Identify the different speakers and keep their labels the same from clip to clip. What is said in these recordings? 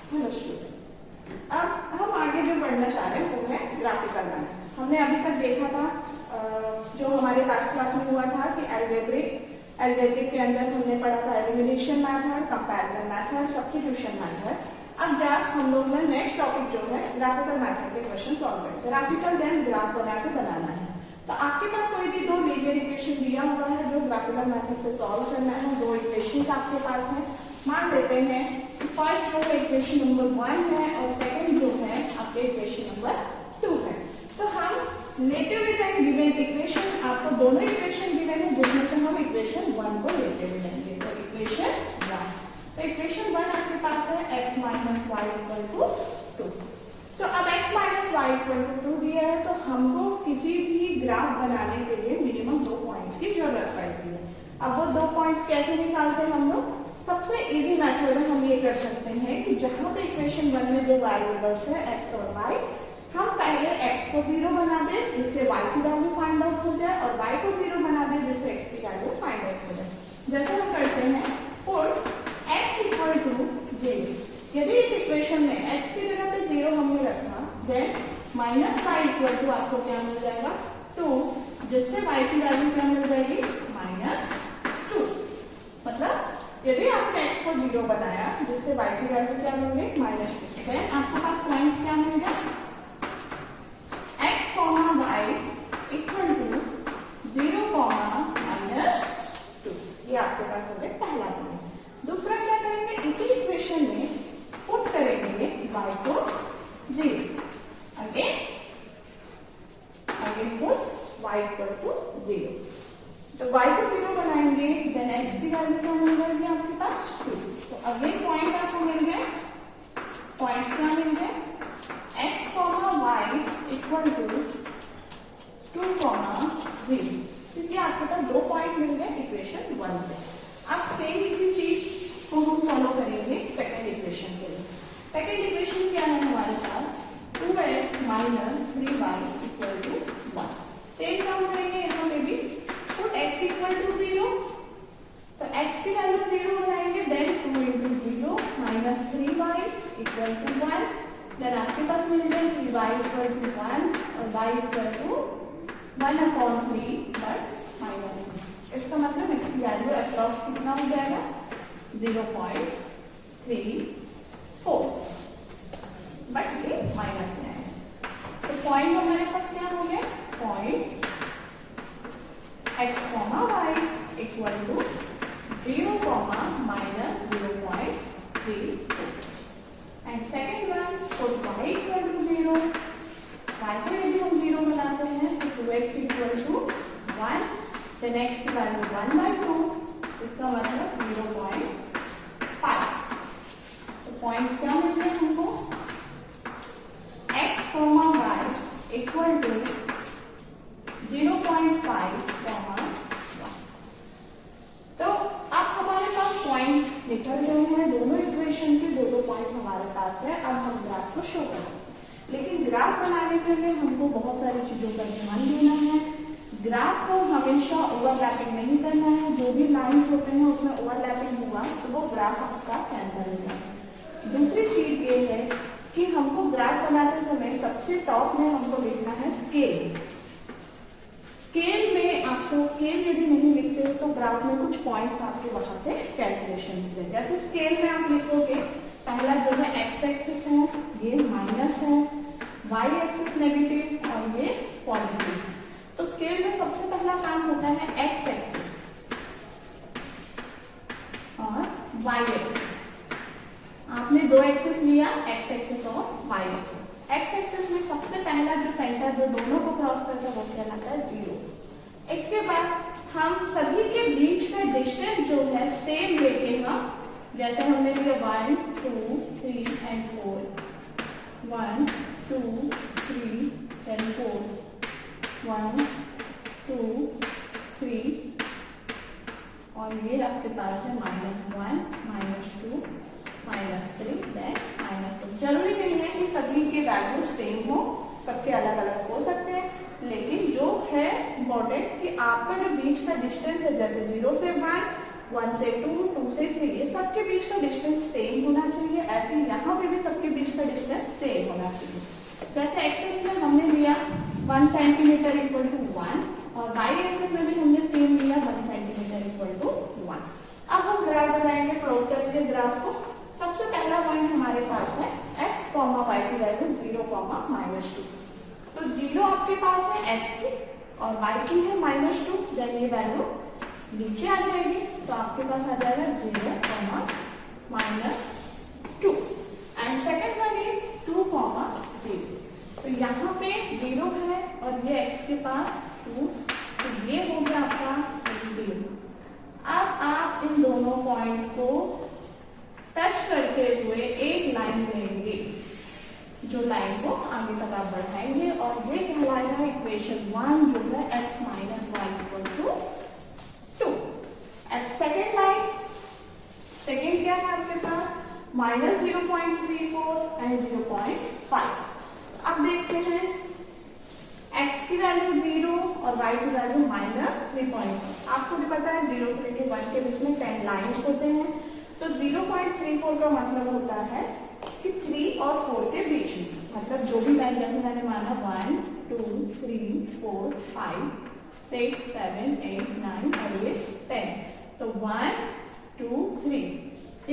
Speaker 1: Hello student, अब हम आगे जो पढ़ना चाह रहे हैं वो है ग्राफिकल मैथड। हमने अभी तक देखा था जो हमारे लास्ट क्लास में हुआ था कि एल्जेब्रिक के अंदर हमने पढ़ा था elimination method, comparison method, substitution method. अब जब हम लोग ने नेक्स्ट टॉपिक जो है ग्राफिकल मैथड के क्वेश्चन सॉल्व करें। ग्राफिकल देन ग्राफ बना के बनाना है। तो आपके पास कोई भी दो लीनियर इक्वेशन दिया हुआ है जो ग्राफिकल मैथड से सॉल्व करना है। दो इक्वेशन आपके पास है। मान लेते हैं फर्स्ट जो है इक्वेशन नंबर 1 है और सेकंड जो है आपके इक्वेशन नंबर 2 है। तो हम लेते हुए जाएंगे गिवन इक्वेशन। आपको दोनों इक्वेशन गिवन है जिसमें से हम इक्वेशन 1 को लेते हुए जाएंगे। तो इक्वेशन 1, तो इक्वेशन 1 आपके पास है x minus y equal to 2। तो अब x minus y equal to 2 दिया है तो हमको किसी भी ग्राफ बनाने के लिए मिनिमम 2 पॉइंट्स की जरूरत पड़ती है। अब वो 2 पॉइंट्स कैसे निकालते हैं हम लोग? सबसे इजी मेथड में हम ये कर सकते हैं कि जहां पे इक्वेशन 1 में जो वेरिएबल्स है x और y, हम पहले x को 0 बना दें जिससे y की वैल्यू फाइंड आउट हो जाए और y को 0 बना दें जिससे x की वैल्यू फाइंड आउट हो जाए। जैसे हम करते हैं पुट x इक्वल टू 0। यदि इस इक्वेशन में x की जगह पे 0 हमने रखा then minus y equal to आपको क्या मिल जाएगा 2, जिससे y की वैल्यू क्या मिल जाएगी -2। मतलब यदि आपने x को 0 बनाया जिससे y की वैल्यू क्या मिल गई -2, देन आपके पास पॉइंट्स क्या मिल गया x, y इक्वल टू 0, -2। ये आपके पास हो गया पहला पॉइंट। दूसरा क्या करेंगे, इसी इक्वेशन में पुट करेंगे y को 0। Again put y equal to 0। तो y को 0 बनाएंगे देन x की वैल्यू क्या मिल जाएगी आपके पास 2। तो अगेन पॉइंट आपको मिल गए, पॉइंट क्या मिल गए x, y इक्वल टू 2, 0। क्योंकि आपके पास 2 पॉइंट मिल गए इक्वेशन 1 से। अब सेम इसी चीज को हम फॉलो करेंगे सेकेंड इक्वेशन के लिए। सेकेंड इक्वेशन क्या है हमारे पास 2x minus 3y equal to 1। Same काम करेंगे यहाँ पे भी पुट x इक्वल टू 0। तो x की वैल्यू 0 बनाएंगे then 2 into 0 minus 3y equal to 1। Then आपके पास मिल जाए 3y इक्वल टू 1 और y equal to 1/3 but minus. इसका मतलब इसकी वैल्यू अप्रॉक्स कितना हो जाएगा 0.34, बट ये माइनस में है। तो पॉइंट हमारे पास क्या हो गया, point x, y equal to 0, -0.34 and second one put y equal to 0। y को यदि हम 0 बनाते हैं तो 2x equal to 1, then x की वैल्यू 1/2, इसका मतलब 0.5। तो पॉइंट क्या मिलते हैं हमको x, y इक्वल टू 0.5, तो अब हमारे पास पॉइंट निकल रहे हैं। दोनों इक्वेशन के दो पॉइंट हमारे पास है। अब हम ग्राफ को शो करें, लेकिन ग्राफ बनाने के लिए हमको बहुत सारी चीजों का ध्यान देना है। ग्राफ को हमेशा ओवरलैपिंग नहीं करना है। जो भी लाइन्स होते हैं उसमें ओवरलैपिंग हुआ तो वो ग्राफ आपका कैंसिल हो जाए। दूसरी चीज ये है कि हमको ग्राफ बनाते समय सबसे टॉप में हमको लिखना है स्केल। स्केल में आपको स्केल यदि नहीं लिखते हो तो ग्राफ में कुछ पॉइंट्स आपके वहां से कैलकुलेशन होते हैं। जैसे स्केल में आप लिखोगे पहला जो है एक्स एक्सिस है, ये माइनस है, वाई एक्सिस नेगेटिव और ये पॉजिटिव। तो स्केल में सबसे पहला काम होता है एक्स एक्सिस और वाई एक्सिस। आपने दो एक्सिस लिया, एक्स एक्सिस और वाई एक्सिस। एक्स एक्सिस में सबसे पहला जो सेंटर जो दोनों को क्रॉस करता है वो कहलाता है 0। इसके बाद हम सभी के बीच का डिस्टेंस जो है सेम लेके हम जैसे हमने लिया 1, 2, 3 एंड 4, 1, 2, 3 एंड 4, 1, 2, 3 और ये आपके पास है -1, -2, -3 देन -2। जरूरी नहीं है कि सभी के वैल्यू सेम हो, सबके अलग अलग हो सकते हैं, लेकिन जो है इम्पोर्टेंट कि आपका जो बीच का डिस्टेंस है जैसे 0 से 1, 1 से 2, 2 से 3, ये सबके बीच का डिस्टेंस सेम होना चाहिए। ऐसे यहाँ पे भी चाहिए। जैसे एक्सेस में हमने लिया 1 सेंटीमीटर इक्वल टू 1 और वाई एक्सेस में भी हमने सेम लिया 1 सेंटीमीटर इक्वल टू 1। अब हम ग्राफ बनाएंगे, प्लॉट करेंगे ग्राफ को। सबसे पहला पॉइंट हमारे पास है x कॉमा y की वैल्यू 0 कॉमा -2। तो 0 आपके पास है x की और y की है -2। जब ये वैल्यू नीचे आ जाएगी तो आपके पास आ जाएगा 0 comma -2 and second one is 2 comma 0। तो यहाँ पे 0 है और ये x के पास 2, तो ये हो गया आपका 0। अब आप इन दोनों पॉइंट को टच करते हुए एक लाइन लेंगे, जो लाइन को आगे तक आप बढ़ाएंगे और ये कहलाएगा इक्वेशन 1 जो है x minus y equal to 2। Second line, second क्या है आपके पास -0.34 एंड 0.5। अब देखते हैं x की वैल्यू 0 और y की वैल्यू -3.5। आपको भी पता है 0 से 1 के बीच में 10 लाइन्स होते हैं, तो 0.34 का मतलब होता है कि 3 और 4 के बीच में, मतलब जो भी लाइन जैसे मैंने माना 1 2 3 4 5 6 7 8 9 और ये 10, तो 1 2 3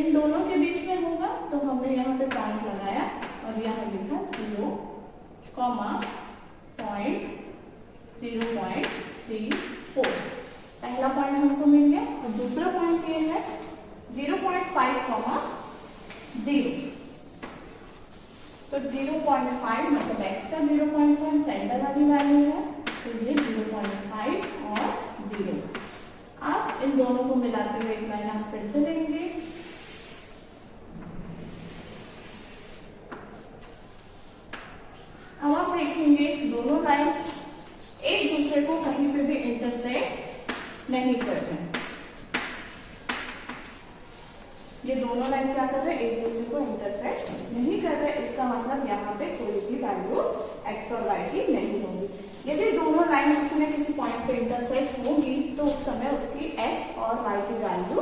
Speaker 1: इन दोनों के बीच में होगा। तो हमने यहाँ पे पॉइंट लगाया और यहाँ लिखा 0 कॉमा पॉइंट 0.34। पहला पॉइंट हमको मिल गया और दूसरा पॉइंट ये है 0.5 कॉमा 0। तो 0.5 मतलब x का 0.5 सेंटर वाली वैल्यू है, तो ये 0.5 और 0। आप इन दोनों को मिलाते हुए एक लाइन आप फिर से लेंगे। अब आप देखेंगे दोनों लाइन एक दूसरे को कहीं पे भी इंटरसेक्ट नहीं करते हैं। ये दोनों लाइन क्या कर रहे हैं, एक दूसरे को इंटरसेक्ट नहीं कर रहे। इसका मतलब यहाँ पे कोई भी वैल्यू x और y की नहीं होगी। यदि दोनों लाइन किसी न किसी पॉइंट पे इंटरसेक्ट होगी तो उस समय उसकी x और y की वैल्यू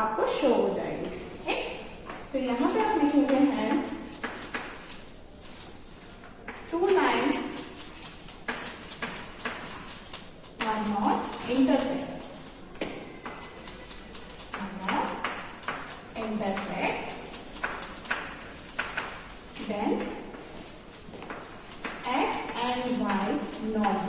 Speaker 1: आपको शो हो जाएगी। ठीक, तो यहाँ पे आप लिखेंगे हैं 2 line are not intersect, intersect, then x and y not